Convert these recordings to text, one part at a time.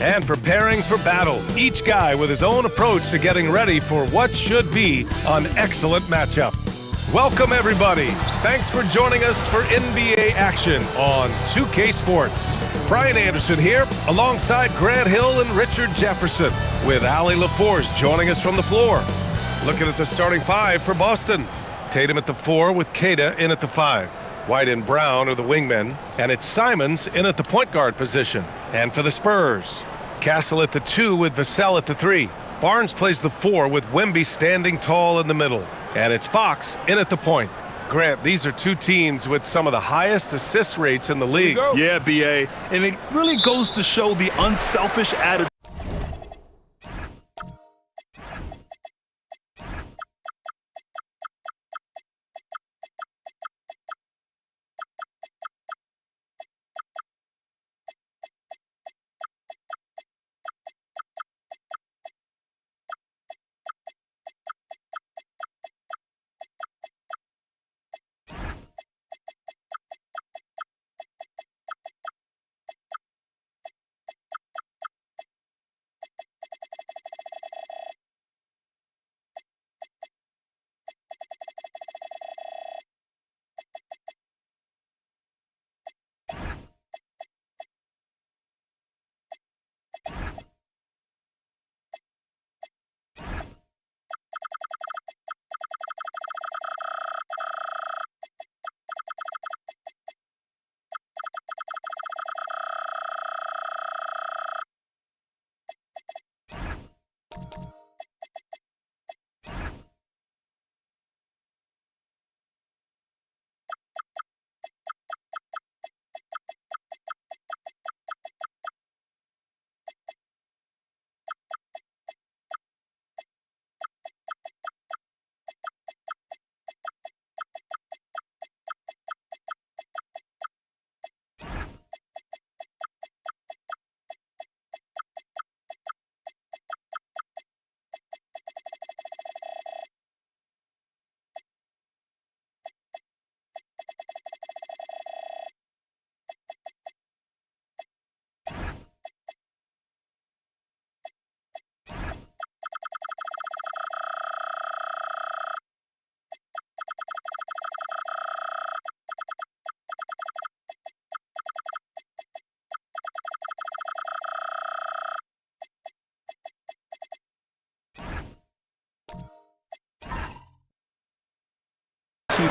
and preparing for battle. Each guy with his own approach to getting ready for what should be an excellent matchup. Welcome, everybody. Thanks for joining us for NBA action on 2K Sports. Brian Anderson here, alongside Grant Hill and Richard Jefferson, with Allie LaForce joining us from the floor. Looking at the starting five for Boston. Tatum at the 4 with Queta in at the 5. White and Brown are the wingmen, and it's Simons in at the point guard position. And for the Spurs, Castle at the 2 with Vassell at the 3. Barnes plays the 4 with Wemby standing tall in the middle. And it's Fox in at the point. Grant, these are two teams with some of the highest assist rates in the league. Yeah, B.A., and it really goes to show the unselfish attitude.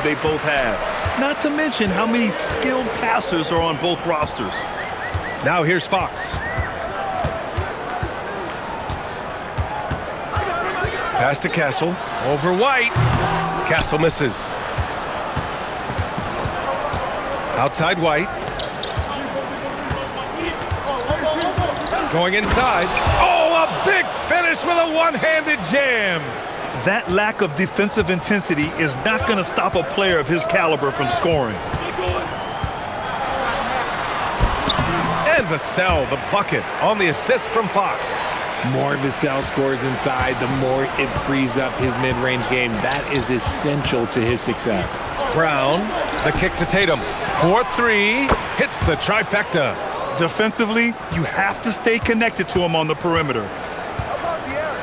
They both have. Not to mention how many skilled passers are on both rosters. Now here's Fox. Pass to Castle. Over White. Castle misses. Outside White. Going inside. Oh, a big finish with a one-handed jam. That lack of defensive intensity is not going to stop a player of his caliber from scoring. And Vassell, the bucket, on the assist from Fox. More Vassell scores inside, the more it frees up his mid-range game. That is essential to his success. Brown, the kick to Tatum. 4-3, hits the trifecta. Defensively, you have to stay connected to him on the perimeter.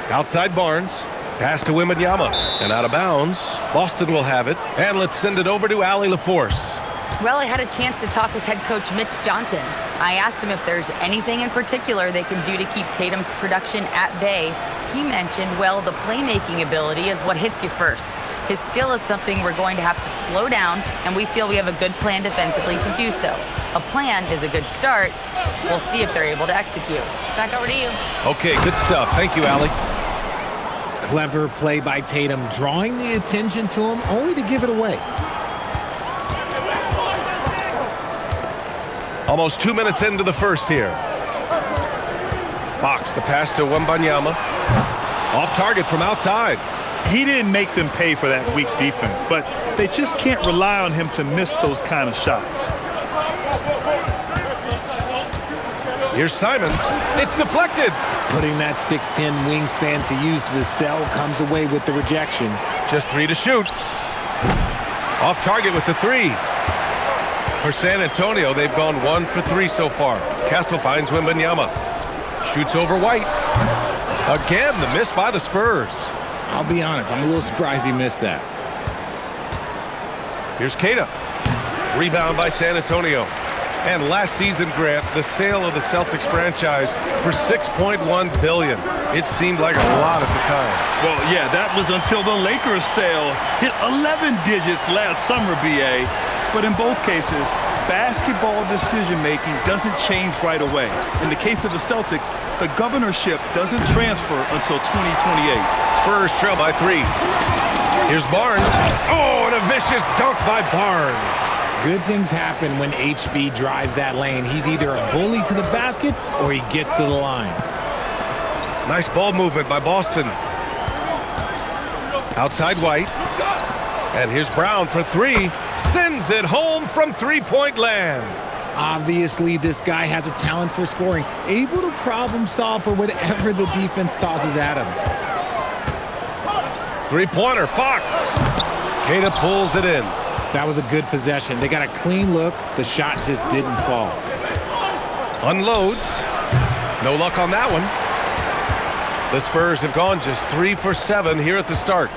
Outside Barnes. Pass to Wembanyama, and out of bounds. Boston will have it, and let's send it over to Allie LaForce. Well, I had a chance to talk with head coach Mitch Johnson. I asked him if there's anything in particular they can do to keep Tatum's production at bay. He mentioned, well, the playmaking ability is what hits you first. His skill is something we're going to have to slow down, and we feel we have a good plan defensively to do so. A plan is a good start. We'll see if they're able to execute. Back over to you. Okay, good stuff. Thank you, Allie. Clever play by Tatum, drawing the attention to him only to give it away. Almost 2 minutes into the first here. Fox, the pass to Wembanyama. Off target from outside. He didn't make them pay for that weak defense, but they just can't rely on him to miss those kind of shots. Here's Simons. It's deflected. Putting that 6'10 wingspan to use, Vassell comes away with the rejection. Just 3 to shoot. Off target with the 3. For San Antonio, they've gone 1 for 3 so far. Castle finds Wembanyama. Shoots over White. Again, the miss by the Spurs. I'll be honest, I'm a little surprised he missed that. Here's Keita. Rebound by San Antonio. And last season, Grant, the sale of the Celtics franchise for $6.1 billion. It seemed like a lot at the time. Well, yeah, that was until the Lakers sale hit 11 digits last summer, BA. But in both cases, basketball decision-making doesn't change right away. In the case of the Celtics, the governorship doesn't transfer until 2028. Spurs trail by 3. Here's Barnes. Oh, and a vicious dunk by Barnes. Good things happen when HB drives that lane. He's either a bully to the basket or he gets to the line. Nice ball movement by Boston. Outside White. And here's Brown for 3. Sends it home from three-point land. Obviously, this guy has a talent for scoring, able to problem solve for whatever the defense tosses at him. Three-pointer, Fox. Keita pulls it in. That was a good possession. They got a clean look. The shot just didn't fall. Unloads. No luck on that one. The Spurs have gone just 3 for 7 here at the start.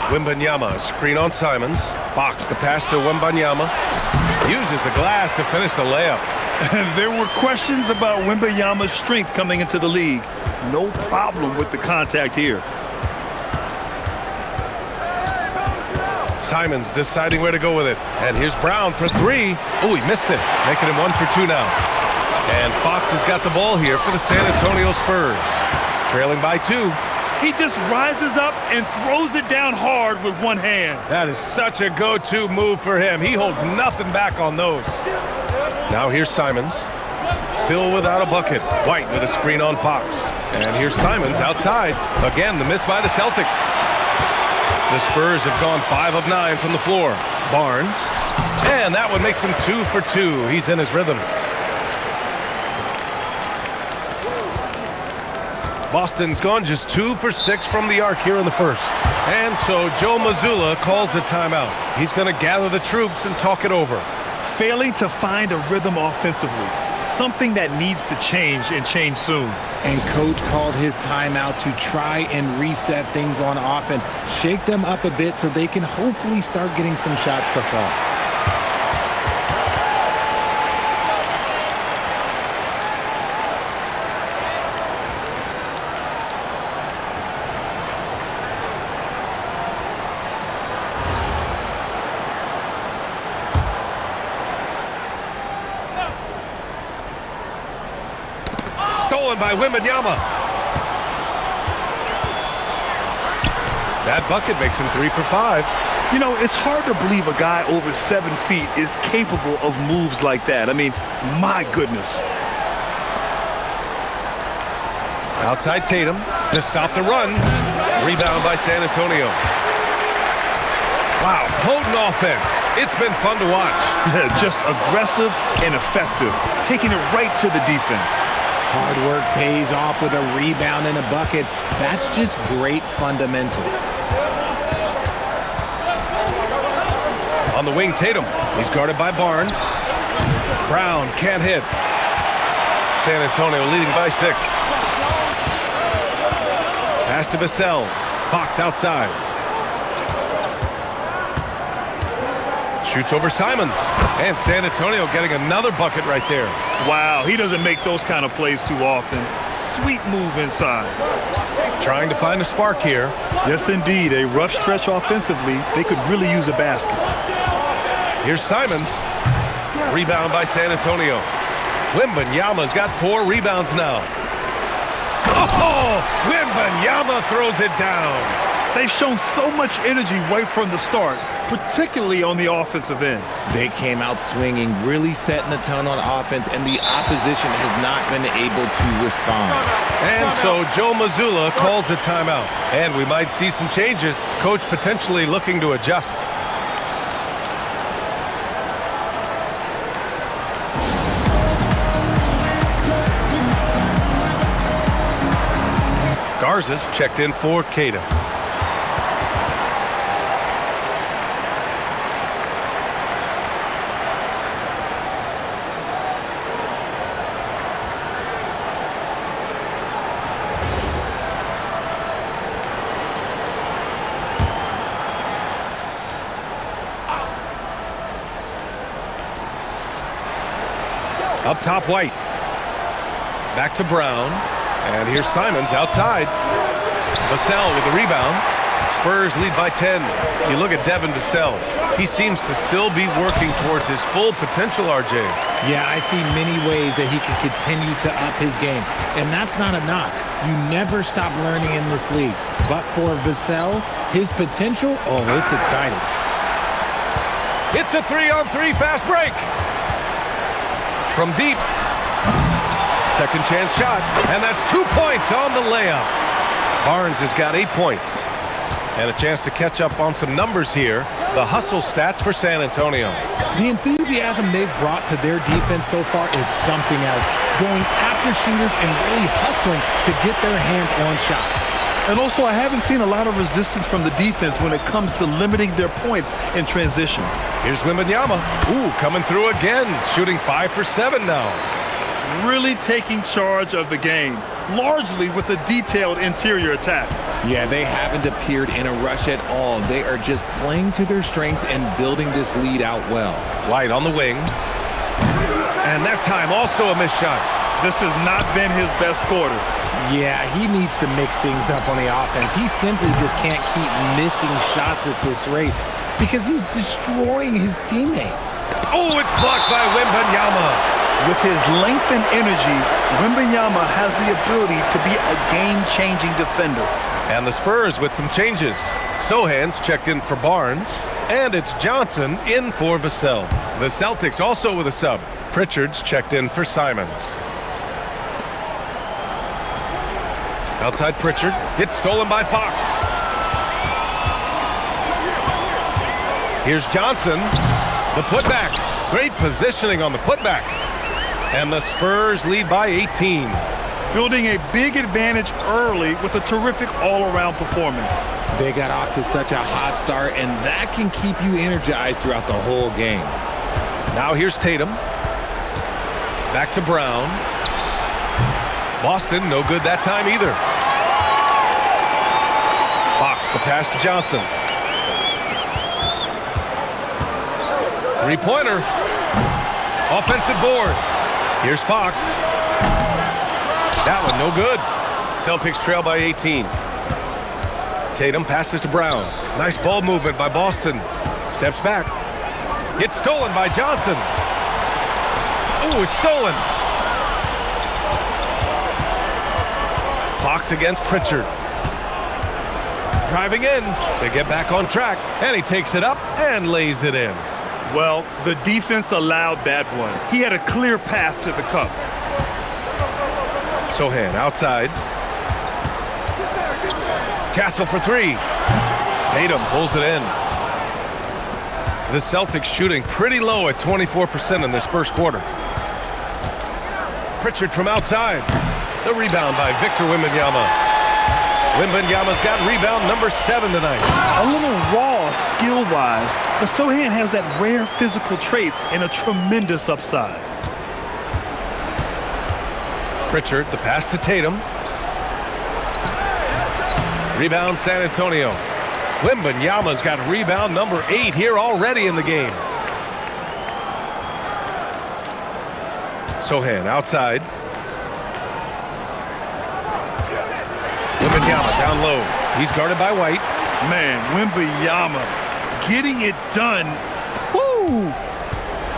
Wembanyama, screen on Simons. Fox, the pass to Wembanyama. Uses the glass to finish the layup. There were questions about Wembanyama's strength coming into the league. No problem with the contact here. Simons deciding where to go with it. And here's Brown for 3. Oh, he missed it. Making him 1 for 2 now. And Fox has got the ball here for the San Antonio Spurs. Trailing by 2. He just rises up and throws it down hard with one hand. That is such a go-to move for him. He holds nothing back on those. Now here's Simons. Still without a bucket. White with a screen on Fox. And here's Simons outside. Again, the miss by the Celtics. The Spurs have gone 5 of 9 from the floor. Barnes. And that one makes him 2 for 2. He's in his rhythm. Boston's gone just 2 for 6 from the arc here in the first. And so Joe Mazzulla calls the timeout. He's going to gather the troops and talk it over. Failing to find a rhythm offensively. Something that needs to change and change soon. And coach called his timeout to try and reset things on offense. Shake them up a bit so they can hopefully start getting some shots to fall. Stolen by Wembanyama. That bucket makes him 3 for 5. You know, it's hard to believe a guy over 7 feet is capable of moves like that. I mean, my goodness. Outside Tatum to stop the run. Rebound by San Antonio. Wow, potent offense. It's been fun to watch. Just aggressive and effective, taking it right to the defense. Hard work pays off with a rebound and a bucket. That's just great fundamentals. On the wing, Tatum. He's guarded by Barnes. Brown can't hit. San Antonio leading by 6. Pass to Vassell. Fox outside. Shoots over Simons. And San Antonio getting another bucket right there. Wow, he doesn't make those kind of plays too often. Sweet move inside. Trying to find a spark here. Yes, indeed. A rough stretch offensively. They could really use a basket. Here's Simons. Rebound by San Antonio. Wembanyama's got 4 rebounds now. Oh, Wembanyama throws it down. They've shown so much energy right from the start, particularly on the offensive end. They came out swinging, really setting the tone on offense, and the opposition has not been able to respond. And so Joe Mazzulla calls the timeout. And we might see some changes. Coach potentially looking to adjust. Garza's checked in for Keita. Up top, White. Back to Brown. And here's Simons outside. Vassell with the rebound. Spurs lead by 10. You look at Devin Vassell. He seems to still be working towards his full potential, RJ. Yeah, I see many ways that he can continue to up his game. And that's not a knock. You never stop learning in this league. But for Vassell, his potential, oh, it's exciting. It's a 3-on-3 fast break. From deep. Second chance shot. And that's 2 points on the layup. Barnes has got 8 points. And a chance to catch up on some numbers here. The hustle stats for San Antonio. The enthusiasm they've brought to their defense so far is something else. Going after shooters and really hustling to get their hands on shots. And also, I haven't seen a lot of resistance from the defense when it comes to limiting their points in transition. Here's Wembanyama. Ooh, coming through again. Shooting 5 for 7 now. Really taking charge of the game, largely with a detailed interior attack. Yeah, they haven't appeared in a rush at all. They are just playing to their strengths and building this lead out well. White on the wing. And that time also a missed shot. This has not been his best quarter. Yeah, he needs to mix things up on the offense. He simply just can't keep missing shots at this rate because he's destroying his teammates. Oh, it's blocked by Wembanyama. With his length and energy, Wembanyama has the ability to be a game-changing defender. And the Spurs with some changes. Sohan's checked in for Barnes, and it's Johnson in for Vassell. The Celtics also with a sub. Pritchard's checked in for Simons. Outside Pritchard, it's stolen by Fox. Here's Johnson, the putback. Great positioning on the putback. And the Spurs lead by 18. Building a big advantage early with a terrific all-around performance. They got off to such a hot start, and that can keep you energized throughout the whole game. Now here's Tatum. Back to Brown. Boston, no good that time either. Fox, the pass to Johnson. Three-pointer. Offensive board. Here's Fox. That one no good. Celtics trail by 18. Tatum passes to Brown. Nice ball movement by Boston. Steps back. It's stolen by Johnson. Oh, it's stolen. Fox against Pritchard. Driving in to get back on track. And he takes it up and lays it in. Well, the defense allowed that one. He had a clear path to the cup. Sohan outside. Castle for three. Tatum pulls it in. The Celtics shooting pretty low at 24% in this first quarter. Pritchard from outside. The rebound by Victor Wembanyama. Wembanyama's got rebound number 7 tonight. A little raw skill-wise, but Sohan has that rare physical traits and a tremendous upside. Pritchard, the pass to Tatum. Rebound San Antonio. Wembanyama's got rebound number 8 here already in the game. Sohan outside. Wembanyama down low. He's guarded by White. Man, Wembanyama getting it done. Woo!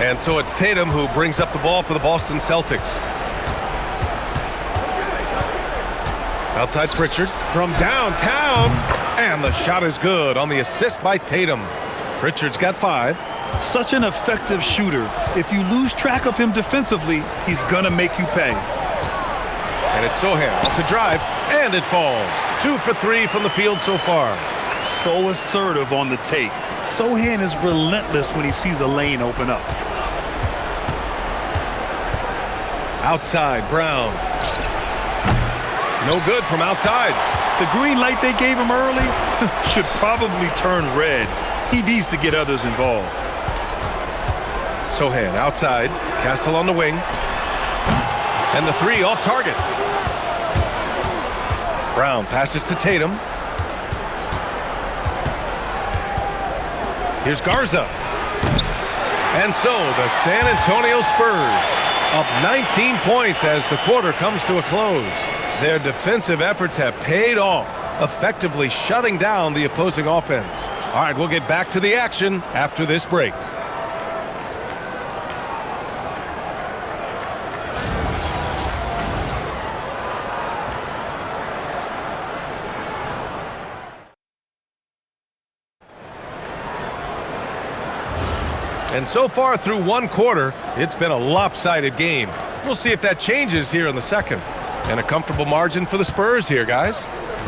And so it's Tatum who brings up the ball for the Boston Celtics. Outside Pritchard from downtown. And the shot is good on the assist by Tatum. Pritchard's got 5. Such an effective shooter. If you lose track of him defensively, he's gonna make you pay. And it's Sohan off the drive, and it falls. 2 for 3 from the field so far. So assertive on the take. Sohan is relentless when he sees a lane open up. Outside, Brown. No good from outside. The green light they gave him early should probably turn red. He needs to get others involved. Sohan outside. Castle on the wing. And the 3 off target. Brown passes to Tatum. Here's Garza. And so the San Antonio Spurs Up 19 points as the quarter comes to a close. Their defensive efforts have paid off, effectively shutting down the opposing offense. All right, we'll get back to the action after this break. And so far through one quarter, it's been a lopsided game. We'll see if that changes here in the second. And a comfortable margin for the Spurs here, guys.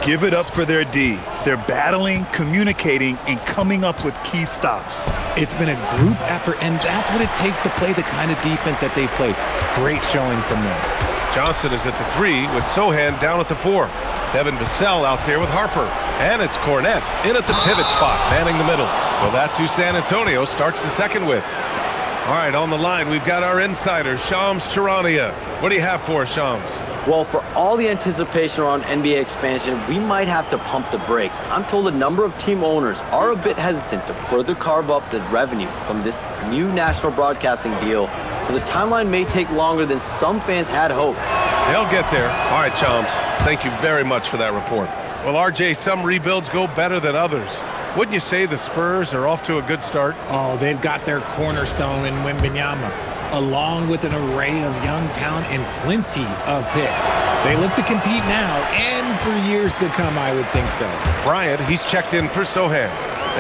Give it up for their D. They're battling, communicating, and coming up with key stops. It's been a group effort, and that's what it takes to play the kind of defense that they've played. Great showing from them. Johnson is at the 3 with Sohan down at the 4. Devin Vassell out there with Harper. And it's Cornette in at the pivot spot, manning the middle. So that's who San Antonio starts the second with. All right, on the line, we've got our insider, Shams Charania. What do you have for us, Shams? Well, for all the anticipation around NBA expansion, we might have to pump the brakes. I'm told a number of team owners are a bit hesitant to further carve up the revenue from this new national broadcasting deal, so the timeline may take longer than some fans had hoped. They'll get there. All right, Shams, thank you very much for that report. Well, RJ, some rebuilds go better than others. Wouldn't you say the Spurs are off to a good start? Oh, they've got their cornerstone in Wembanyama, along with an array of young talent and plenty of picks. They look to compete now and for years to come, I would think so. Bryant, he's checked in for Sohan.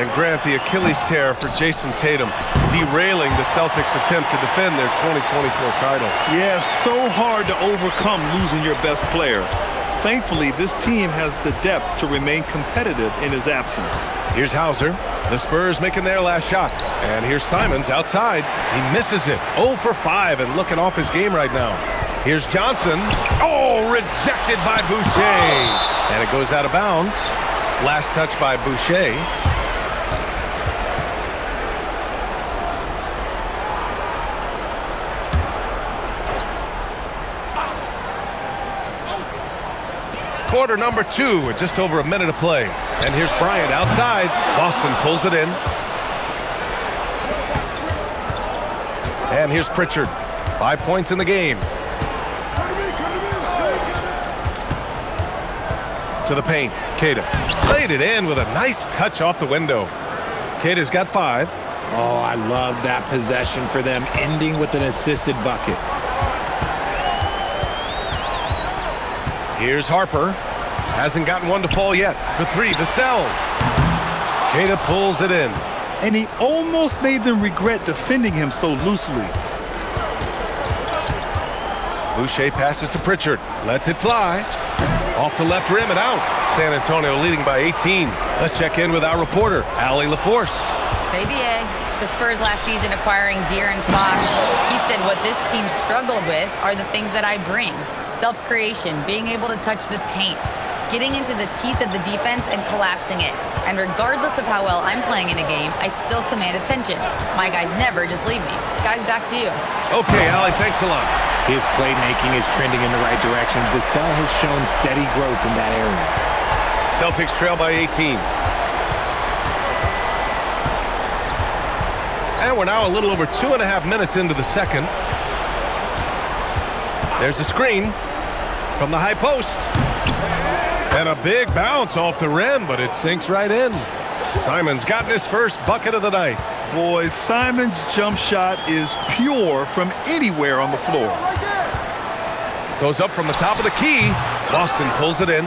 And Grant, the Achilles tear for Jason Tatum, derailing the Celtics' attempt to defend their 2024 title. Yeah, so hard to overcome losing your best player. Thankfully, this team has the depth to remain competitive in his absence. Here's Hauser. The Spurs making their last shot. And here's Simons outside. He misses it. 0 for 5 and looking off his game right now. Here's Johnson. Oh, rejected by Boucher. And it goes out of bounds. Last touch by Boucher. Quarter number 2 with just over a minute of play. And here's Bryant outside. Boston pulls it in. And here's Pritchard. 5 points in the game. To the paint. Queta laid it in with a nice touch off the window. Queta's got 5. Oh, I love that possession for them, ending with an assisted bucket. Here's Harper. Hasn't gotten one to fall yet. For 3, Vassell. Queta pulls it in. And he almost made them regret defending him so loosely. Boucher passes to Pritchard. Lets it fly. Off the left rim and out. San Antonio leading by 18. Let's check in with our reporter, Allie LaForce. Hey, BA. The Spurs last season acquiring De'Aaron Fox. He said what this team struggled with are the things that I bring. Self-creation, being able to touch the paint, getting into the teeth of the defense and collapsing it. And regardless of how well I'm playing in a game, I still command attention. My guys never just leave me. Guys, back to you. Okay, Allie, thanks a lot. His playmaking is trending in the right direction. Vassell has shown steady growth in that area. Celtics trail by 18. And we're now a little over 2.5 minutes into the second. There's a screen from the high post. And a big bounce off the rim, but it sinks right in. Simons gotten his first bucket of the night. Boy, Simons' jump shot is pure from anywhere on the floor. Goes up from the top of the key. Boston pulls it in.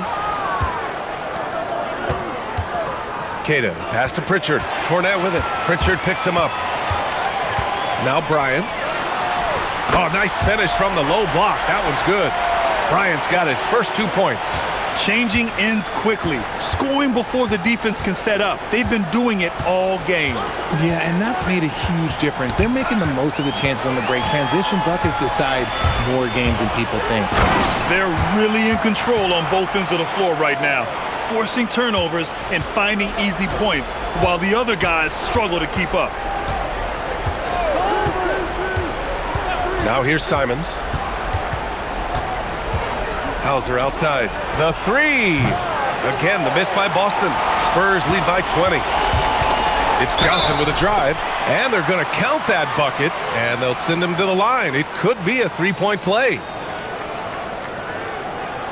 Queta, pass to Pritchard. Cornette with it. Pritchard picks him up. Now Bryant. Oh, nice finish from the low block. That one's good. Bryant's got his first 2 points. Changing ends quickly, scoring before the defense can set up. They've been doing it all game. Yeah, and that's made a huge difference. They're making the most of the chances on the break. Transition buckets decide more games than people think. They're really in control on both ends of the floor right now, forcing turnovers and finding easy points while the other guys struggle to keep up. Now here's Simons. Hauser outside. The 3. Again, the miss by Boston. Spurs lead by 20. It's Johnson with a drive, and they're going to count that bucket, and they'll send him to the line. It could be a three-point play.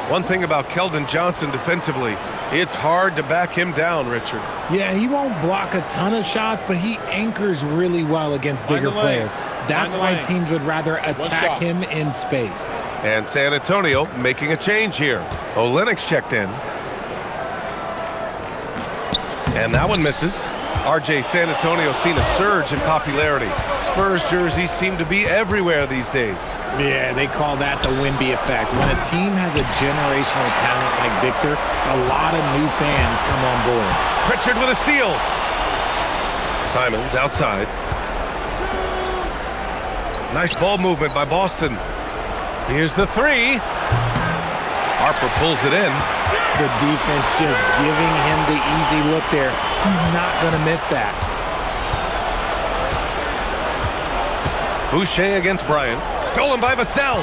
One thing about Keldon Johnson defensively, it's hard to back him down, Richard. Yeah, he won't block a ton of shots, but he anchors really well against bigger players. That's why teams would rather attack him in space. And San Antonio making a change here. Olynyk's checked in. And that one misses. RJ, San Antonio's seen a surge in popularity. Spurs jerseys seem to be everywhere these days. Yeah, they call that the Wemby effect. When a team has a generational talent like Victor, a lot of new fans come on board. Pritchard with a steal. Simons outside. Nice ball movement by Boston. Here's the three. Harper pulls it in. The defense just giving him the easy look there. He's not going to miss that. Boucher against Bryant. Stolen by Vassell.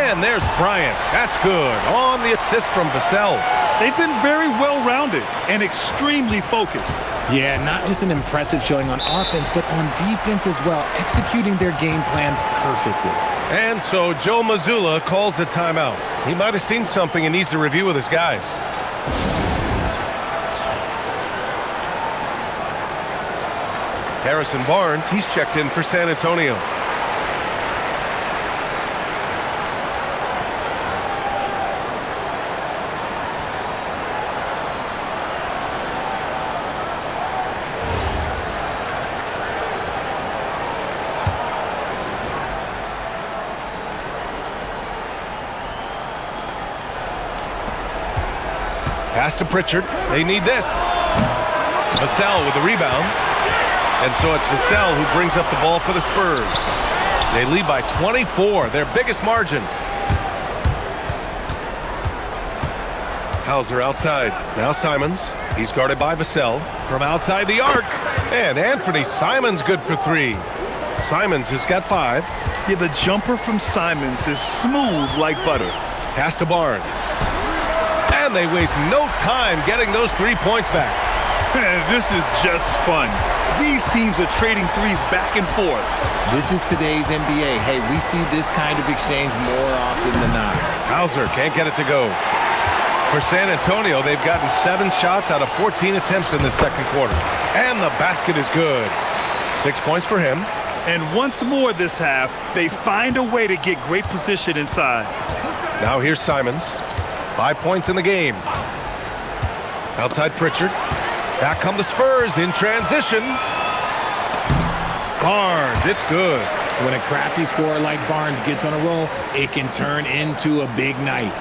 And there's Bryant. That's good. On the assist from Vassell. They've been very well-rounded and extremely focused. Yeah, not just an impressive showing on offense, but on defense as well, executing their game plan perfectly. And so Joe Mazzulla calls the timeout. He might have seen something and needs to review with his guys. Harrison Barnes, he's checked in for San Antonio. Pass to Pritchard. They need this. Vassell with the rebound. And so it's Vassell who brings up the ball for the Spurs. They lead by 24, their biggest margin. Hauser outside. Now Simons. He's guarded by Vassell. From outside the arc. And Anthony Simons good for three. Simons has got 5. Yeah, the jumper from Simons is smooth like butter. Pass to Barnes. And they waste no time getting those 3 points back. This is just fun. These teams are trading threes back and forth. This is today's NBA. Hey, we see this kind of exchange more often than not. Hauser can't get it to go. For San Antonio, they've gotten 7 shots out of 14 attempts in the second quarter. And the basket is good. 6 points for him. And once more this half, they find a way to get great position inside. Now here's Simons. 5 points in the game. Outside Pritchard. Back come the Spurs in transition. Barnes, it's good. When a crafty scorer like Barnes gets on a roll, it can turn into a big night.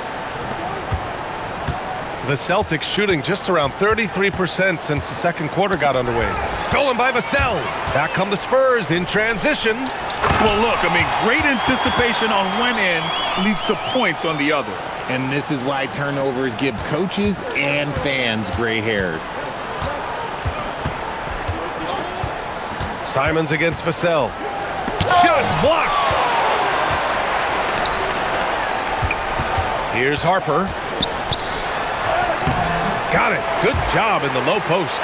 The Celtics shooting just around 33% since the second quarter got underway. Stolen by Vassell. Back come the Spurs in transition. Well, look, great anticipation on one end leads to points on the other. And this is why turnovers give coaches and fans gray hairs. Simons against Vassell. Shots blocked. Here's Harper. Got it. Good job in the low post.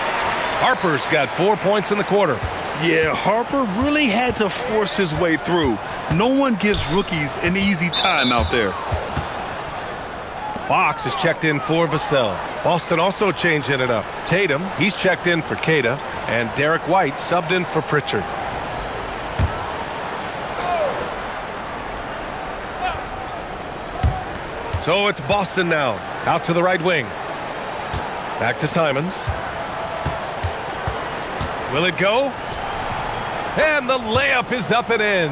Harper's got 4 points in the quarter. Yeah, Harper really had to force his way through. No one gives rookies an easy time out there. Fox is checked in for Vassell. Boston also changing it up. Tatum, he's checked in for Queta, and Derek White subbed in for Pritchard. So it's Boston now. Out to the right wing. Back to Simons. Will it go? And the layup is up and in.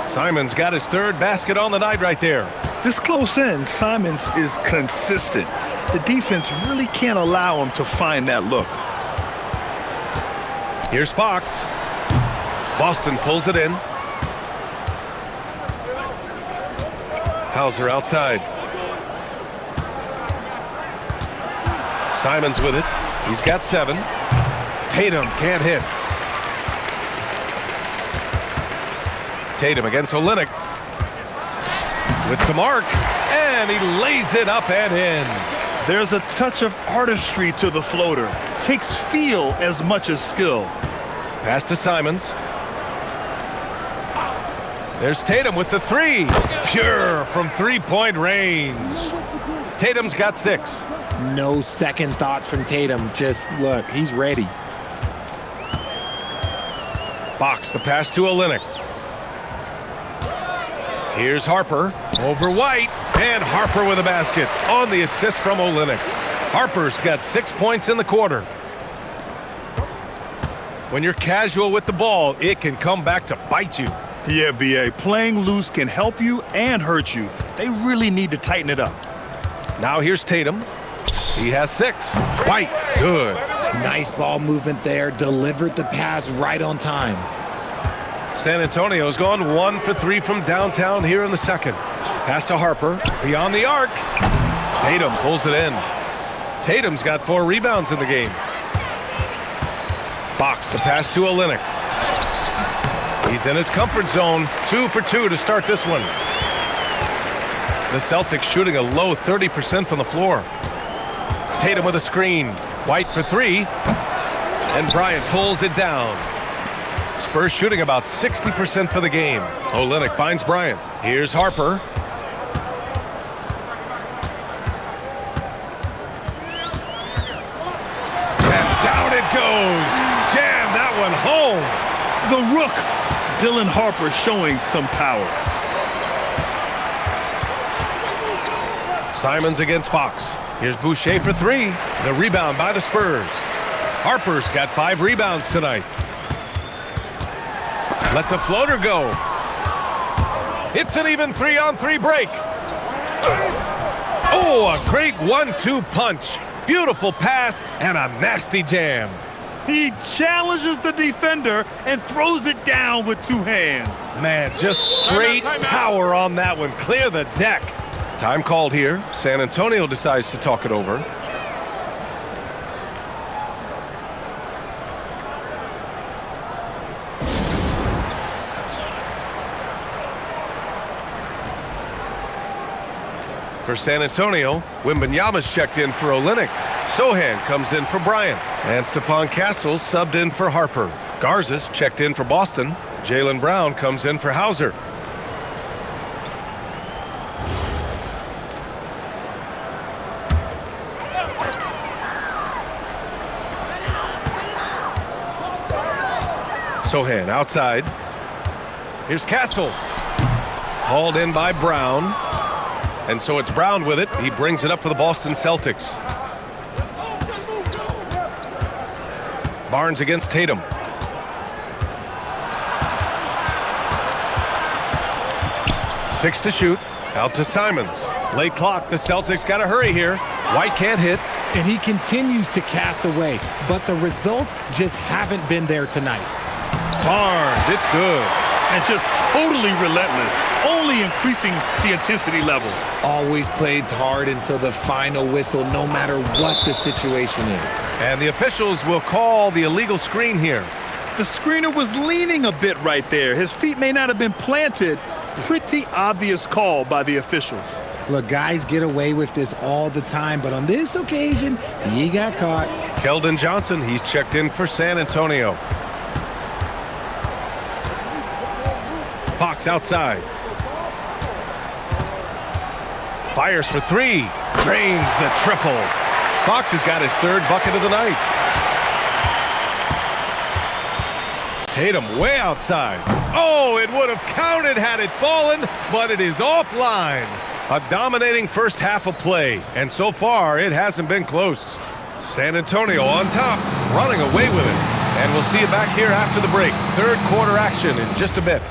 Simons got his 3rd basket on the night right there. This close in, Simons is consistent. The defense really can't allow him to find that look. Here's Fox. Boston pulls it in. Hauser outside. Simons with it. He's got 7. Tatum can't hit. Tatum against Olynyk. With some arc, and he lays it up and in. There's a touch of artistry to the floater. Takes feel as much as skill. Pass to Simons. There's Tatum with the three. Pure from three-point range. Tatum's got 6. No second thoughts from Tatum. Just look, he's ready. Fox, the pass to Olynyk. Here's Harper over White, and Harper with a basket on the assist from Olynyk. Harper's got 6 points in the quarter. When you're casual with the ball, it can come back to bite you. Yeah, B.A., playing loose can help you and hurt you. They really need to tighten it up. Now here's Tatum. He has 6. White, good. Nice ball movement there. Delivered the pass right on time. San Antonio's gone 1 for 3 from downtown here in the second. Pass to Harper, beyond the arc. Tatum pulls it in. Tatum's got 4 rebounds in the game. Fox, the pass to Olynyk. He's in his comfort zone. 2 for 2 to start this one. The Celtics shooting a low 30% from the floor. Tatum with a screen. White for 3. And Bryant pulls it down. Spurs shooting about 60% for the game. Olynyk finds Bryant. Here's Harper. And down it goes. Jam that one home. The Rook, Dylan Harper, showing some power. Simons against Fox. Here's Boucher for 3. The rebound by the Spurs. Harper's got 5 rebounds tonight. Lets a floater go. It's an even 3-on-3 break. Oh, a great 1-2 punch. Beautiful pass and a nasty jam. He challenges the defender and throws it down with 2 hands. Man, just straight power on that one. Clear the deck. Time called here. San Antonio decides to talk it over. For San Antonio, Wembanyama's checked in for Olynyk. Sohan comes in for Bryant. And Stephon Castles subbed in for Harper. Garza's checked in for Boston. Jaylen Brown comes in for Hauser. Sohan outside. Here's Castle. Hauled in by Brown. And so it's Brown with it. He brings it up for the Boston Celtics. Barnes against Tatum. Six to shoot. Out to Simons. Late clock. The Celtics got to hurry here. White can't hit. And he continues to cast away, but the results just haven't been there tonight. Barnes, it's good. And just totally relentless, only increasing the intensity level. Always plays hard until the final whistle, no matter what the situation is. And the officials will call the illegal screen here. The screener was leaning a bit right there. His feet may not have been planted. Pretty obvious call by the officials. Look, guys get away with this all the time, but on this occasion, he got caught. Keldon Johnson, he's checked in for San Antonio. Fox outside. Fires for 3. Drains the triple. Fox has got his 3rd bucket of the night. Tatum way outside. Oh, it would have counted had it fallen, but it is offline. A dominating first half of play, and so far it hasn't been close. San Antonio on top, running away with it. And we'll see you back here after the break. 3rd quarter action in just a bit.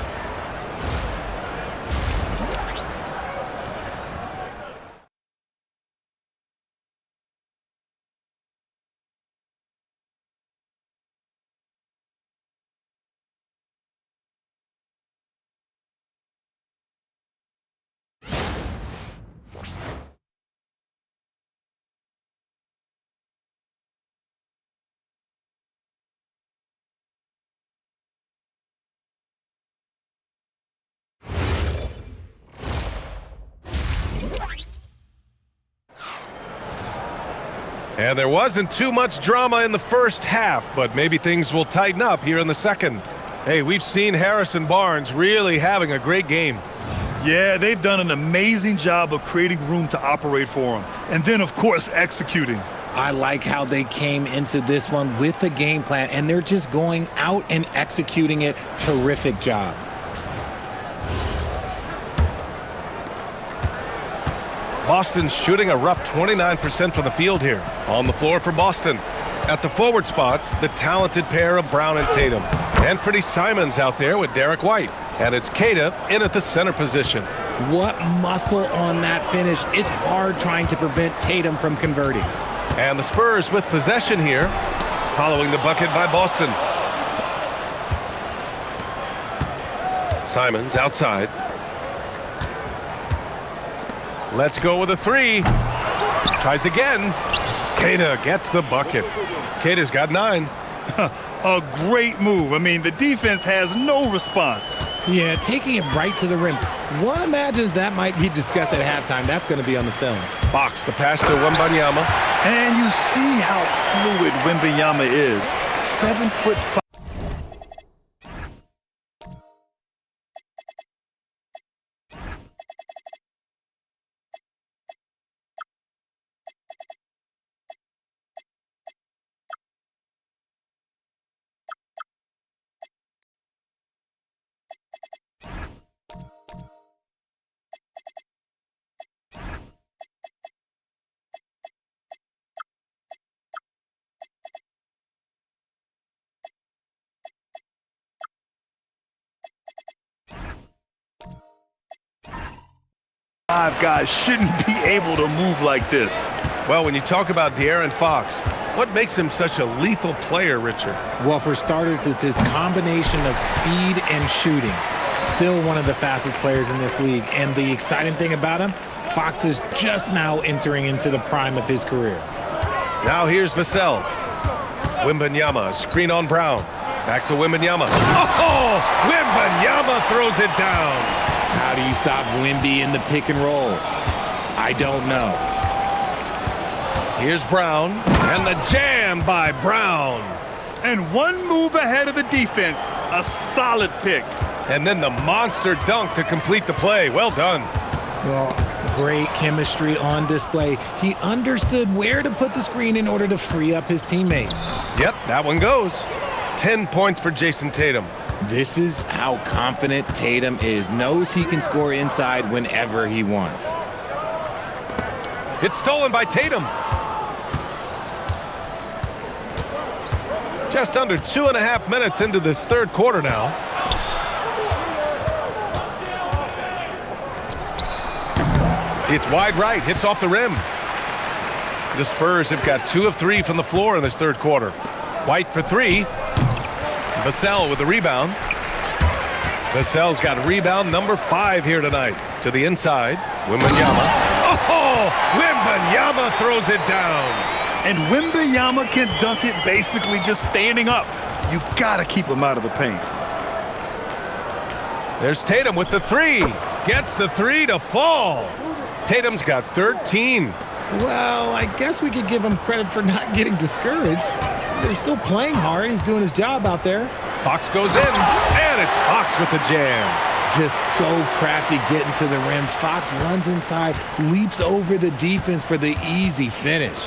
And there wasn't too much drama in the first half, but maybe things will tighten up here in the second. Hey, we've seen Harrison Barnes really having a great game. Yeah, they've done an amazing job of creating room to operate for him. And then, of course, executing. I like how they came into this one with a game plan, and they're just going out and executing it. Terrific job. Boston's shooting a rough 29% from the field here. On the floor for Boston. At the forward spots, the talented pair of Brown and Tatum. Anthony Simons out there with Derek White. And it's Queta in at the center position. What muscle on that finish. It's hard trying to prevent Tatum from converting. And the Spurs with possession here, following the bucket by Boston. Simons outside. Let's go with a three. Tries again. Queta gets the bucket. Queta's got 9. A great move. I mean, the defense has no response. Yeah, taking it right to the rim. One imagines that might be discussed at halftime. That's going to be on the film. Fox, the pass to Wembanyama. And you see how fluid Wembanyama is. 7'5". Five guys shouldn't be able to move like this. Well, when you talk about De'Aaron Fox, what makes him such a lethal player, Richard? Well, for starters, it's his combination of speed and shooting. Still one of the fastest players in this league. And the exciting thing about him, Fox is just now entering into the prime of his career. Now here's Vassell. Wembanyama, screen on Brown. Back to Wembanyama. Oh! Wembanyama throws it down. How do you stop Wemby in the pick and roll? I don't know. Here's Brown, and the jam by Brown. And one move ahead of the defense. A solid pick. And then the monster dunk to complete the play. Well done. Well, great chemistry on display. He understood where to put the screen in order to free up his teammate. Yep, that one goes. 10 points for Jason Tatum. This is how confident Tatum is. Knows he can score inside whenever he wants. It's stolen by Tatum. Just under 2.5 minutes into this third quarter now. It's wide right, hits off the rim. The Spurs have got 2 of 3 from the floor in this third quarter. White for 3. Vassell with the rebound. Vassell's got rebound number 5 here tonight. To the inside, Wembanyama. Oh! Wembanyama throws it down. And Wembanyama can dunk it basically just standing up. You gotta keep him out of the paint. There's Tatum with the 3. Gets the 3 to fall. Tatum's got 13. Well, I guess we could give him credit for not getting discouraged. They're still playing hard. He's doing his job out there. Fox goes in, and it's Fox with the jam. Just so crafty getting to the rim. Fox runs inside, leaps over the defense for the easy finish.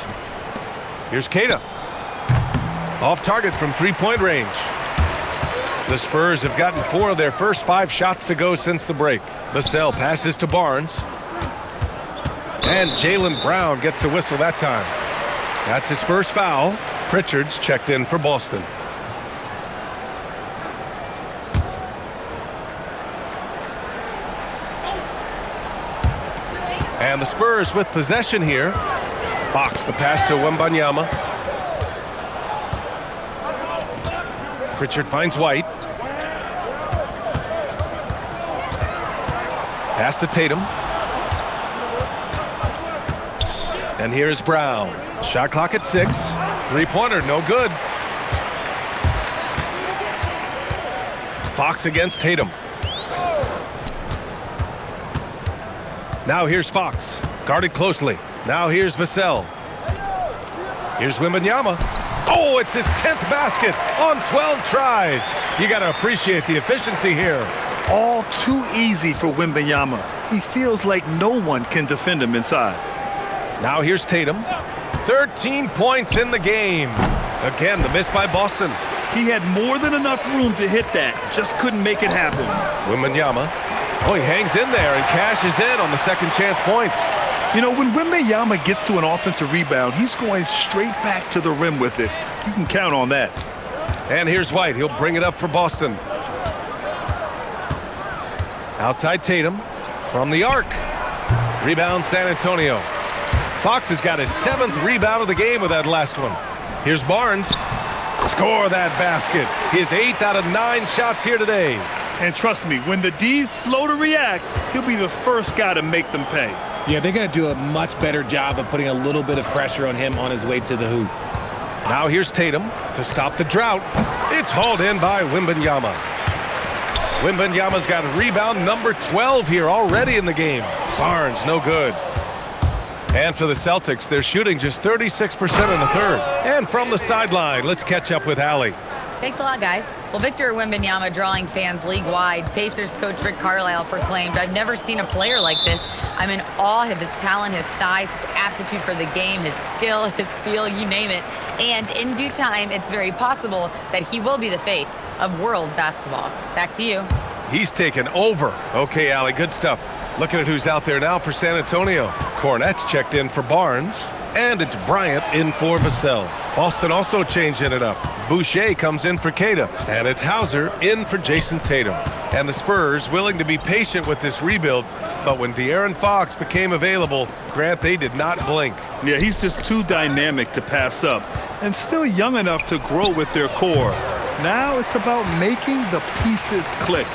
Here's Queta. Off target from three-point range. The Spurs have gotten 4 of their first 5 shots to go since the break. Vassell passes to Barnes. And Jaylen Brown gets a whistle that time. That's his first foul. Pritchard's checked in for Boston. And the Spurs with possession here. Fox, the pass to Wembanyama. Pritchard finds White. Pass to Tatum. And here's Brown. Shot clock at 6. Three-pointer, no good. Fox against Tatum. Now here's Fox. Guarded closely. Now here's Vassell. Here's Wembanyama. Oh, it's his 10th basket on 12 tries. You got to appreciate the efficiency here. All too easy for Wembanyama. He feels like no one can defend him inside. Now here's Tatum. 13 points in the game. Again, the miss by Boston. He had more than enough room to hit that. Just couldn't make it happen. Wembanyama. Oh, he hangs in there and cashes in on the second chance points. You know, when Wembanyama gets to an offensive rebound, he's going straight back to the rim with it. You can count on that. And here's White. He'll bring it up for Boston. Outside Tatum from the arc. Rebound San Antonio. Fox has got his 7th rebound of the game with that last one. Here's Barnes. Score that basket. His 8th out of 9 shots here today. And trust me, when the D's slow to react, he'll be the first guy to make them pay. Yeah, they're going to do a much better job of putting a little bit of pressure on him on his way to the hoop. Now here's Tatum to stop the drought. It's hauled in by Wembanyama. Wembanyama's got rebound number 12 here already in the game. Barnes, no good. And for the Celtics, they're shooting just 36% in the third. And from the sideline, let's catch up with Allie. Thanks a lot, guys. Well, Victor Wembanyama drawing fans league-wide. Pacers coach Rick Carlisle proclaimed, "I've never seen a player like this. I'm in awe of his talent, his size, his aptitude for the game, his skill, his feel, you name it. And in due time, it's very possible that he will be the face of world basketball." Back to you. He's taken over. Okay, Allie, good stuff. Looking at who's out there now for San Antonio. Cornette's checked in for Barnes. And it's Bryant in for Vassell. Boston also changing it up. Boucher comes in for Keita. And it's Hauser in for Jason Tatum. And the Spurs willing to be patient with this rebuild. But when De'Aaron Fox became available, Grant, they did not blink. Yeah, he's just too dynamic to pass up. And still young enough to grow with their core. Now it's about making the pieces click.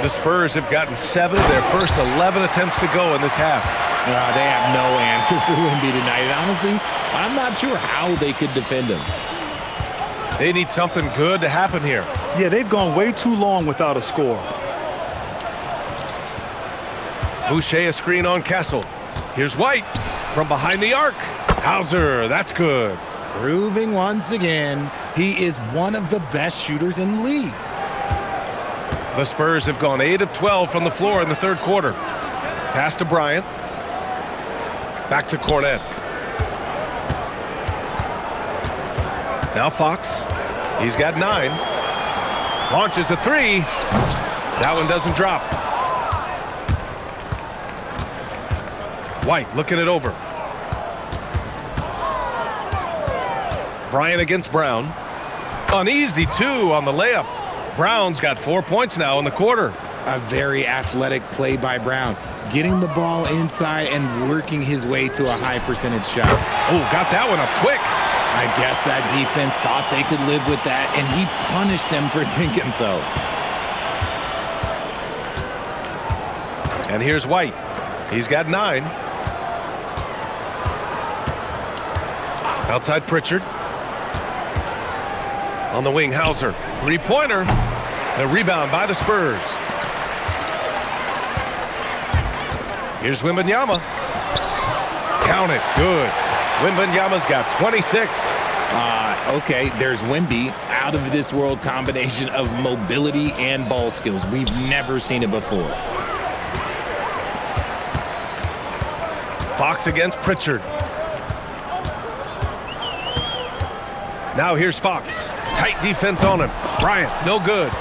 The Spurs have gotten 7 of their first 11 attempts to go in this half. They have no answer for Wemby tonight. And honestly, I'm not sure how they could defend him. They need something good to happen here. Yeah, they've gone way too long without a score. Boucher a screen on Castle. Here's White from behind the arc. Hauser, that's good. Proving once again, he is one of the best shooters in the league. The Spurs have gone 8 of 12 from the floor in the third quarter. Pass to Bryant. Back to Cornette. Now Fox. He's got 9. Launches a 3. That one doesn't drop. White looking it over. Bryant against Brown. Uneasy 2 on the layup. Brown's got 4 points now in the quarter. A very athletic play by Brown. Getting the ball inside and working his way to a high percentage shot. Oh, got that one up quick. I guess that defense thought they could live with that, and he punished them for thinking so. And here's White. He's got 9. Outside Pritchard. On the wing, Hauser. 3-pointer. The rebound by the Spurs. Here's Wembanyama. Count it. Good. Wembanyama's got 26. Okay, there's Wemby, out of this world combination of mobility and ball skills. We've never seen it before. Fox against Pritchard. Now here's Fox. Tight defense on him. Bryant, no good.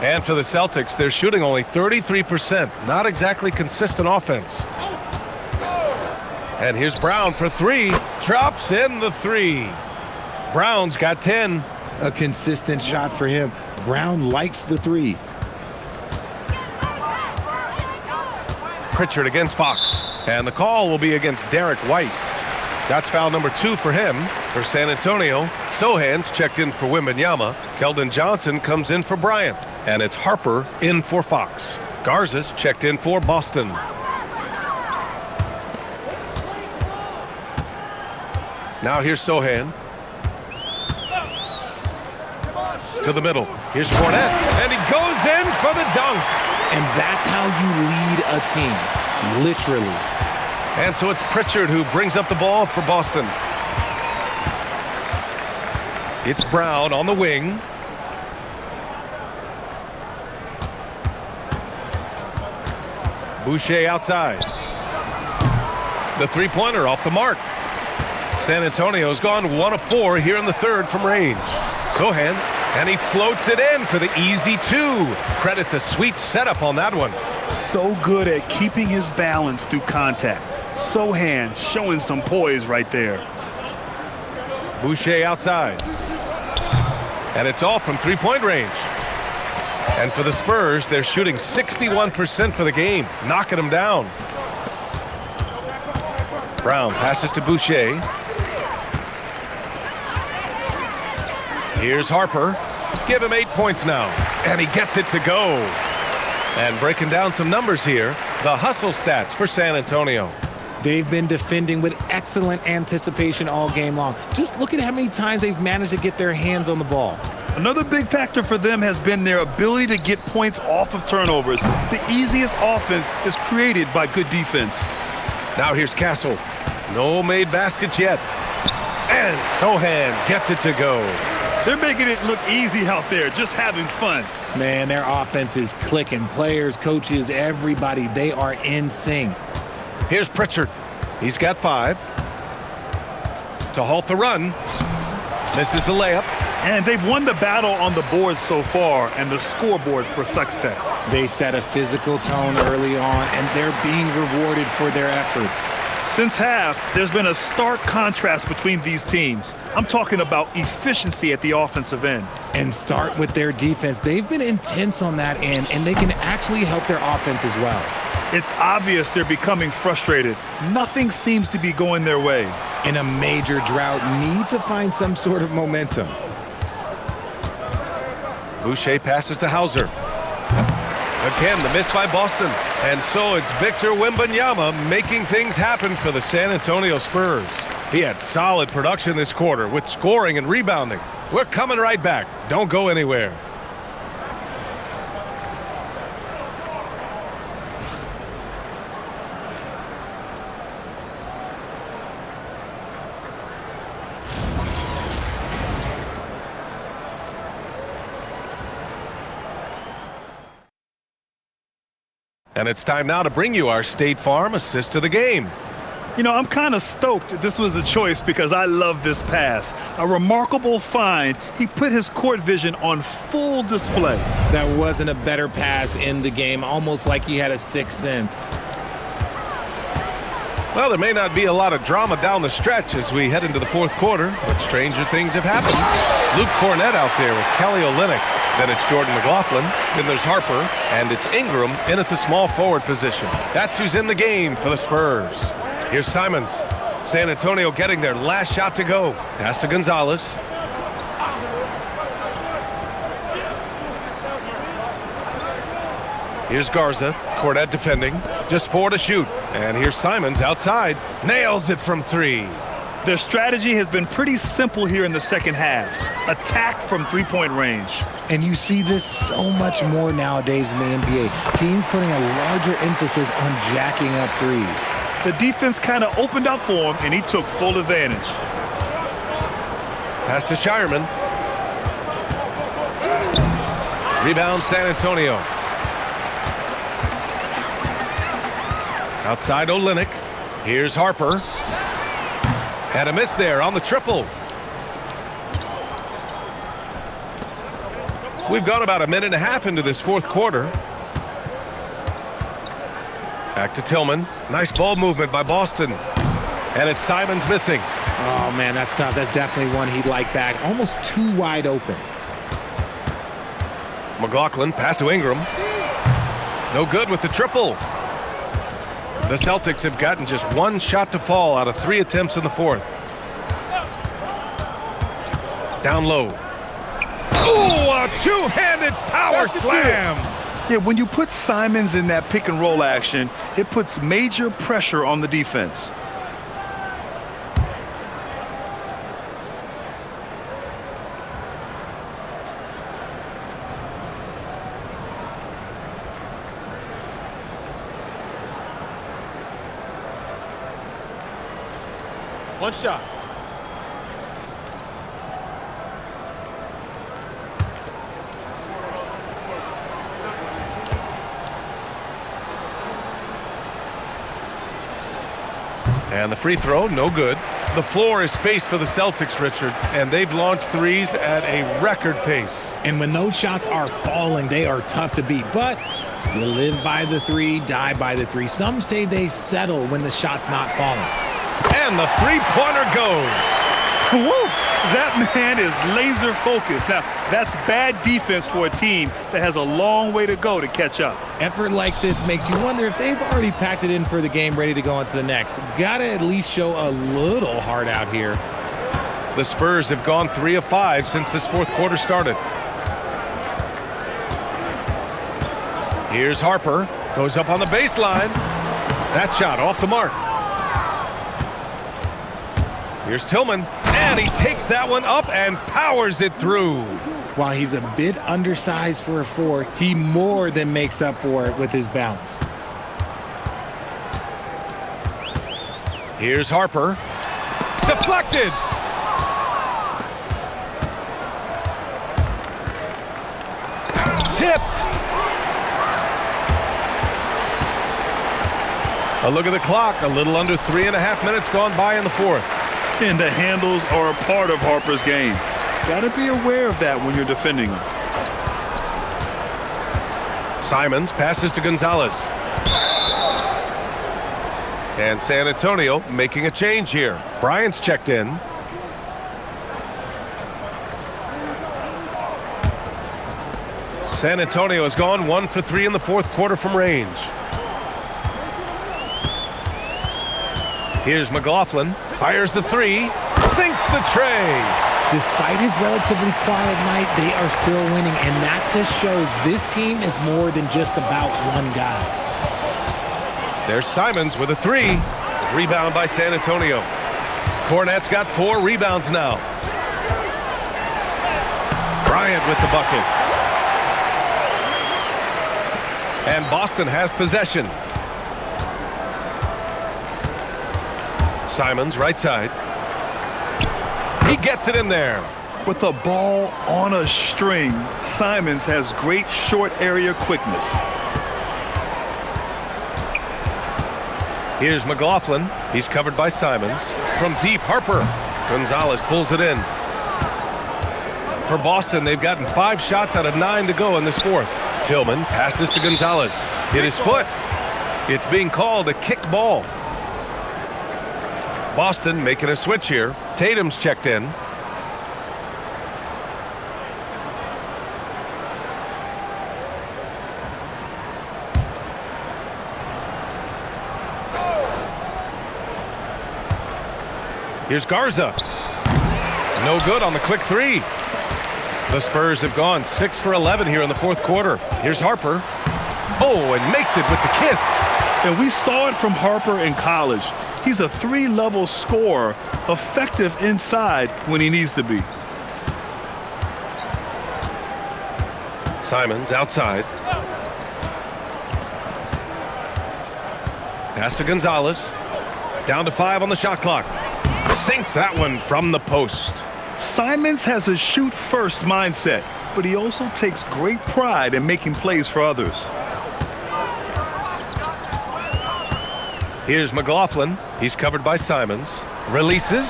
And for the Celtics, they're shooting only 33%. Not exactly consistent offense. And here's Brown for 3. Drops in the 3. Brown's got 10. A consistent shot for him. Brown likes the 3. Pritchard against Fox. And the call will be against Derek White. That's foul number 2 for him. For San Antonio, Sohan's checked in for Wembanyama. Keldon Johnson comes in for Bryant. And it's Harper in for Fox. Garza's checked in for Boston. Now here's Sohan. To the middle. Here's Cornette. And he goes in for the dunk. And that's how you lead a team. Literally. And so it's Pritchard who brings up the ball for Boston. It's Brown on the wing. Boucher outside. The three-pointer off the mark. San Antonio's gone 1 of 4 here in the third from range. Sohan, and he floats it in for the easy 2. Credit the sweet setup on that one. So good at keeping his balance through contact. Sohan showing some poise right there. Boucher outside. And it's all from three-point range. And for the Spurs, they're shooting 61% for the game, knocking them down. Brown passes to Boucher. Here's Harper. Give him 8 points now. And he gets it to go. And breaking down some numbers here, the hustle stats for San Antonio. They've been defending with excellent anticipation all game long. Just look at how many times they've managed to get their hands on the ball. Another big factor for them has been their ability to get points off of turnovers. The easiest offense is created by good defense. Now here's Castle. No made baskets yet. And Sohan gets it to go. They're making it look easy out there, just having fun. Man, their offense is clicking. Players, coaches, everybody, they are in sync. Here's Pritchard. He's got 5. To halt the run. Misses the layup. And they've won the battle on the board so far, and the scoreboard reflects that. They set a physical tone early on, and they're being rewarded for their efforts. Since half, there's been a stark contrast between these teams. I'm talking about efficiency at the offensive end. And start with their defense. They've been intense on that end, and they can actually help their offense as well. It's obvious they're becoming frustrated. Nothing seems to be going their way. In a major drought, need to find some sort of momentum. Boucher passes to Hauser. Again, the miss by Boston. And so it's Victor Wembanyama making things happen for the San Antonio Spurs. He had solid production this quarter with scoring and rebounding. We're coming right back. Don't go anywhere. And it's time now to bring you our State Farm assist to the game. You know, I'm kind of stoked this was a choice because I love this pass. A remarkable find. He put his court vision on full display. That wasn't a better pass in the game, almost like he had a sixth sense. Well, there may not be a lot of drama down the stretch as we head into the fourth quarter, but stranger things have happened. Luke Cornett out there with Kelly Olynyk. Then it's Jordan McLaughlin. Then there's Harper. And it's Ingram in at the small forward position. That's who's in the game for the Spurs. Here's Simons. San Antonio getting their last shot to go. Pass to Gonzalez. Here's Garza. Cornett defending. Just 4 to shoot. And here's Simons outside. Nails it from 3. Their strategy has been pretty simple here in the second half. Attack from three-point range. And you see this so much more nowadays in the NBA. Teams putting a larger emphasis on jacking up threes. The defense kind of opened up for him, and he took full advantage. Pass to Shireman. Rebound San Antonio. Outside Olynyk. Here's Harper. And a miss there on the triple. We've gone about a minute and a half into this fourth quarter. Back to Tillman. Nice ball movement by Boston. And it's Simons missing. Oh, man, that's tough. That's definitely one he'd like back. Almost too wide open. McLaughlin, pass to Ingram. No good with the triple. The Celtics have gotten just 1 shot to fall out of 3 attempts in the fourth. Down low. Ooh, a two-handed power slam. Yeah, when you put Simons in that pick and roll action, it puts major pressure on the defense. One shot. And the free throw, no good. The floor is spaced for the Celtics, Richard, and they've launched threes at a record pace. And when those shots are falling, they are tough to beat. But you live by the three, die by the three. Some say they settle when the shot's not falling. And the three-pointer goes. Woo! That man is laser focused. Now, that's bad defense for a team that has a long way to go to catch up. Effort like this makes you wonder if they've already packed it in for the game, ready to go into the next. Gotta at least show a little heart out here. The Spurs have gone 3 of 5 since this fourth quarter started. Here's Harper. Goes up on the baseline. That shot off the mark. Here's Tillman. And he takes that one up and powers it through. While he's a bit undersized for a 4, he more than makes up for it with his bounce. Here's Harper. Deflected. Tipped. A look at the clock. A little under 3.5 minutes gone by in the fourth. And the handles are a part of Harper's game. Got to be aware of that when you're defending him. Simons passes to Gonzalez. And San Antonio making a change here. Bryant's checked in. San Antonio has gone 1 for 3 in the fourth quarter from range. Here's McLaughlin. Fires the 3. Sinks the tray. Despite his relatively quiet night, they are still winning, and that just shows this team is more than just about one guy. There's Simons with a 3. Rebound by San Antonio. Cornette's got 4 rebounds now. Bryant with the bucket. And Boston has possession. Simons, right side. He gets it in there. With the ball on a string, Simons has great short area quickness. Here's McLaughlin. He's covered by Simons. From deep, Harper. Gonzalez pulls it in. For Boston, they've gotten 5 shots out of 9 to go in this fourth. Tillman passes to Gonzalez. Hit his foot. It's being called a kicked ball. Boston making a switch here. Tatum's checked in. Here's Garza. No good on the quick 3. The Spurs have gone 6 for 11 here in the fourth quarter. Here's Harper. Oh, and makes it with the kiss. And we saw it from Harper in college. He's a 3-level scorer, effective inside when he needs to be. Simons outside. Pass to Gonzalez. Down to 5 on the shot clock. Sinks that one from the post. Simons has a shoot-first mindset, but he also takes great pride in making plays for others. Here's McLaughlin. He's covered by Simons. Releases.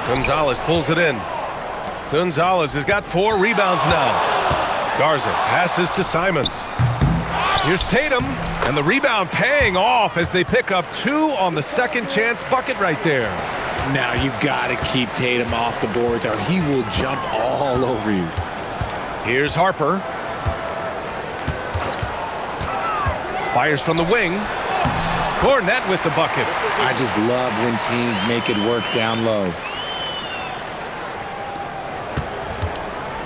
Gonzalez pulls it in. Gonzalez has got 4 rebounds now. Garza passes to Simons. Here's Tatum. And the rebound paying off as they pick up 2 on the second chance bucket right there. Now you got to keep Tatum off the boards or he will jump all over you. Here's Harper. Fires from the wing. Cornette with the bucket. I just love when teams make it work down low.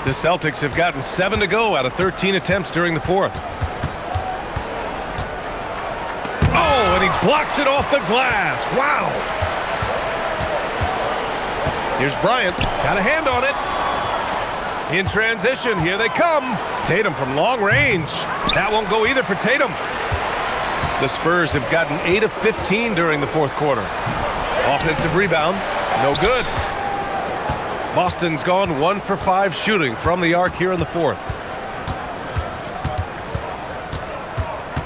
The Celtics have gotten 7 to go out of 13 attempts during the fourth. Oh, and he blocks it off the glass. Wow. Here's Bryant. Got a hand on it. In transition, here they come. Tatum from long range. That won't go either for Tatum. The Spurs have gotten 8 of 15 during the fourth quarter. Offensive rebound, no good. Boston's gone 1 for 5 shooting from the arc here in the fourth.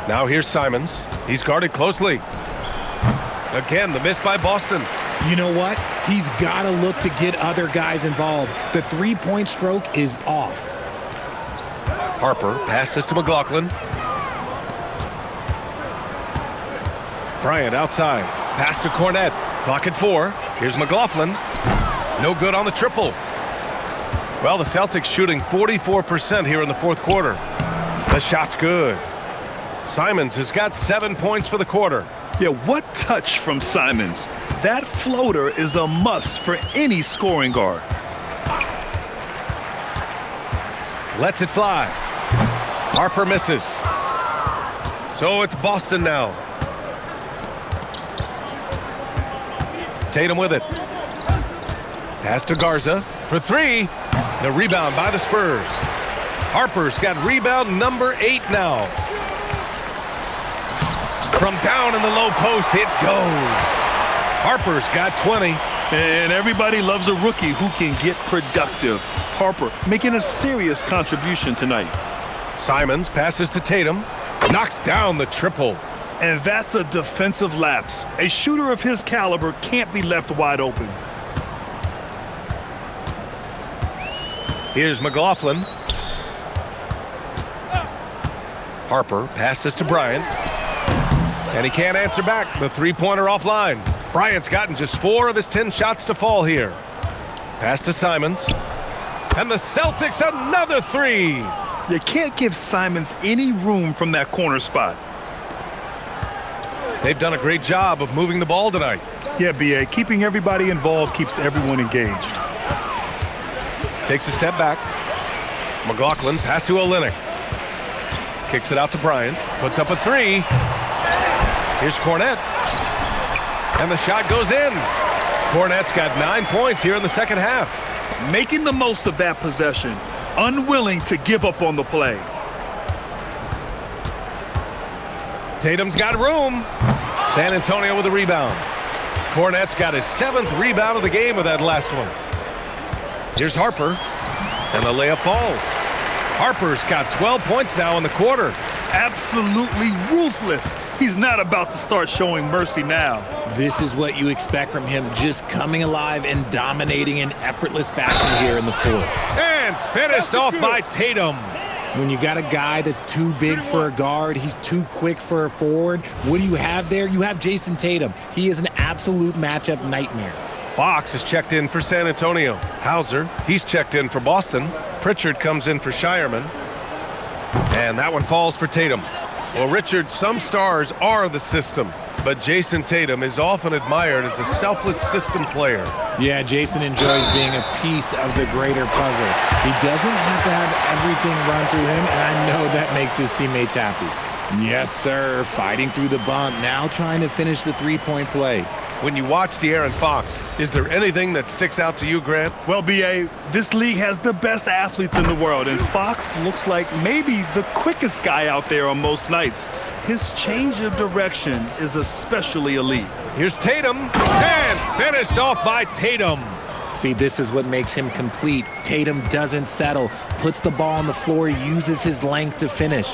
Now here's Simons. He's guarded closely. Again, the miss by Boston. You know what? He's got to look to get other guys involved. The three-point stroke is off. Harper passes to McLaughlin. Bryant outside. Pass to Cornette. Clock at 4. Here's McLaughlin. No good on the triple. Well, the Celtics shooting 44% here in the fourth quarter. The shot's good. Simons has got 7 points for the quarter. Yeah, what touch from Simons. That floater is a must for any scoring guard. Lets it fly. Harper misses. So it's Boston now. Tatum with it. Pass to Garza for 3. The rebound by the Spurs. Harper's got rebound number 8 now. From down in the low post, it goes. Harper's got 20. And everybody loves a rookie who can get productive. Harper making a serious contribution tonight. Simons passes to Tatum. Knocks down the triple. And that's a defensive lapse. A shooter of his caliber can't be left wide open. Here's McLaughlin. Harper passes to Bryant. And he can't answer back. The three-pointer offline. Bryant's gotten just 4 of his 10 shots to fall here. Pass to Simons. And the Celtics another 3. You can't give Simons any room from that corner spot. They've done a great job of moving the ball tonight. Yeah, B.A. Keeping everybody involved keeps everyone engaged. Takes a step back. McLaughlin pass to Olynyk. Kicks it out to Bryant. Puts up a 3. Here's Cornette. And the shot goes in. Cornette's got 9 points here in the second half. Making the most of that possession. Unwilling to give up on the play. Tatum's got room. San Antonio with a rebound. Cornette's got his 7th rebound of the game with that last one. Here's Harper. And the layup falls. Harper's got 12 points now in the quarter. Absolutely ruthless. He's not about to start showing mercy now. This is what you expect from him, just coming alive and dominating in effortless fashion here in the fourth. And finished off by Tatum. When you got a guy that's too big for a guard, he's too quick for a forward, what do you have there? You have Jason Tatum. He is an absolute matchup nightmare. Fox has checked in for San Antonio. Hauser, he's checked in for Boston. Pritchard comes in for Shireman. And that one falls for Tatum. Well, Richard, some stars are the system, but Jason Tatum is often admired as a selfless system player. Yeah, Jason enjoys being a piece of the greater puzzle. He doesn't have to have everything run through him, and I know that makes his teammates happy. Yes, sir, fighting through the bump, now trying to finish the three-point play. When you watch De'Aaron Fox, is there anything that sticks out to you, Grant? Well, B.A., this league has the best athletes in the world, and Fox looks like maybe the quickest guy out there on most nights. His change of direction is especially elite. Here's Tatum, and finished off by Tatum. See, this is what makes him complete. Tatum doesn't settle, puts the ball on the floor, uses his length to finish.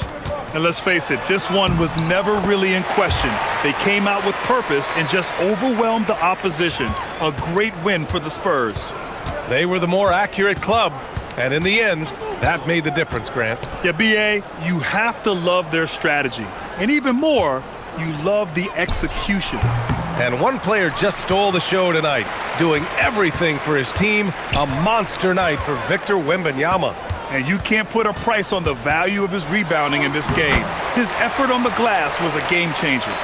And let's face it, this one was never really in question. They came out with purpose and just overwhelmed the opposition. A great win for the Spurs. They were the more accurate club, and in the end, that made the difference, Grant. Yeah, B.A., you have to love their strategy. And even more, you love the execution. And one player just stole the show tonight, doing everything for his team. A monster night for Victor Wembanyama. And you can't put a price on the value of his rebounding in this game. His effort on the glass was a game changer.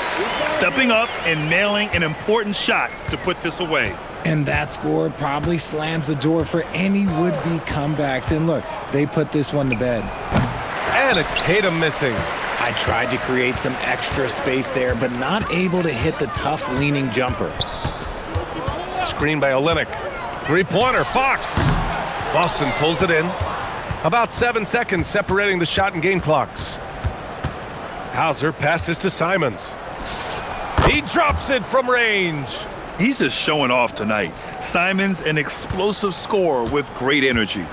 Stepping up and nailing an important shot to put this away. And that score probably slams the door for any would-be comebacks. And look, they put this one to bed. And it's Tatum missing. I tried to create some extra space there, but not able to hit the tough leaning jumper. Screen by Olynyk. Three-pointer, Fox. Boston pulls it in. About 7 seconds separating the shot and game clocks. Hauser passes to Simons. He drops it from range. He's just showing off tonight. Simons, an explosive scorer with great energy.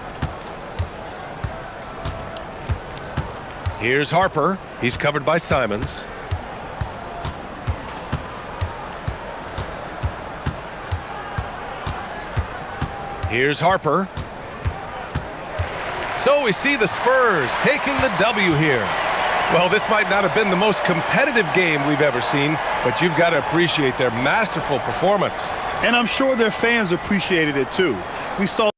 Here's Harper. He's covered by Simons. Here's Harper. So we see the Spurs taking the W here. Well, this might not have been the most competitive game we've ever seen, but you've got to appreciate their masterful performance. And I'm sure their fans appreciated it too. We saw